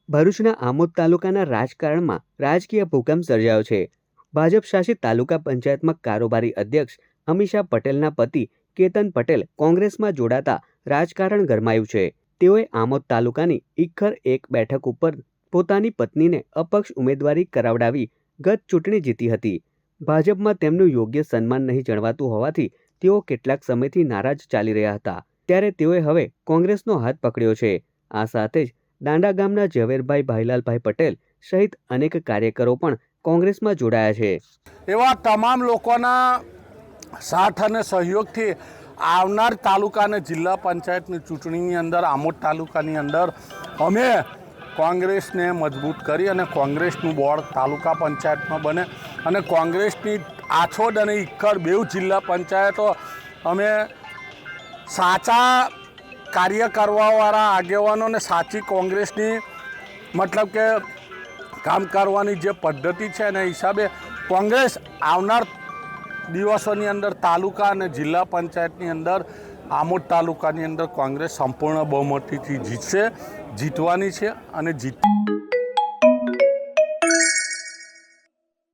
ભરૂચના આમોદ તાલુકાના રાજકારણમાં રાજકીય ભૂકંપ સર્જાયો છે। ભાજપ શાસિત તાલુકા પંચાયતમાં કારોબારી અધ્યક્ષ અમીષા પટેલના પતિ કેતન પટેલ કોંગ્રેસમાં જોડાતા રાજકારણ ગરમાયું છે। તેઓએ આમોદ તાલુકાની ઇખર 1 બેઠક ઉપર પોતાની પત્નીને અપક્ષ ઉમેદવારી કરાવડાવી ગત ચૂંટણી જીતી હતી। ભાજપમાં તેમનું યોગ્ય સન્માન નહીં જણાવાતું હોવાથી તેઓ કેટલાક સમયથી નારાજ ચાલી રહ્યા હતા। ત્યારે તેઓએ હવે કોંગ્રેસનો હાથ પકડ્યો છે। આ સાથે જ દાંડા ગામના ઝવેરભાઈ ભાઈલાલભાઈ પટેલ સહિત અનેક કાર્યકરો પણ કોંગ્રેસમાં જોડાયા છે। એવા તમામ લોકોના સાથ અને સહયોગથી આવનાર તાલુકા અને જિલ્લા પંચાયતની ચૂંટણીની અંદર આમોદ તાલુકાની અંદર અમે કોંગ્રેસને મજબૂત કરી અને કોંગ્રેસનું બોર્ડ તાલુકા પંચાયતમાં બને અને કોંગ્રેસની આછોડ અને ઇખર બેઉ જિલ્લા પંચાયતો અમે સાચા કાર્ય કરવાવાળા આગેવાનોને સાચી કોંગ્રેસની મતલબ કે કામ કરવાની જે પદ્ધતિ છે એના હિસાબે કોંગ્રેસ આવનાર દિવસોની અંદર તાલુકા અને જિલ્લા પંચાયતની અંદર આમોદ તાલુકાની અંદર કોંગ્રેસ સંપૂર્ણ બહુમતીથી જીતશે, જીતવાની છે અને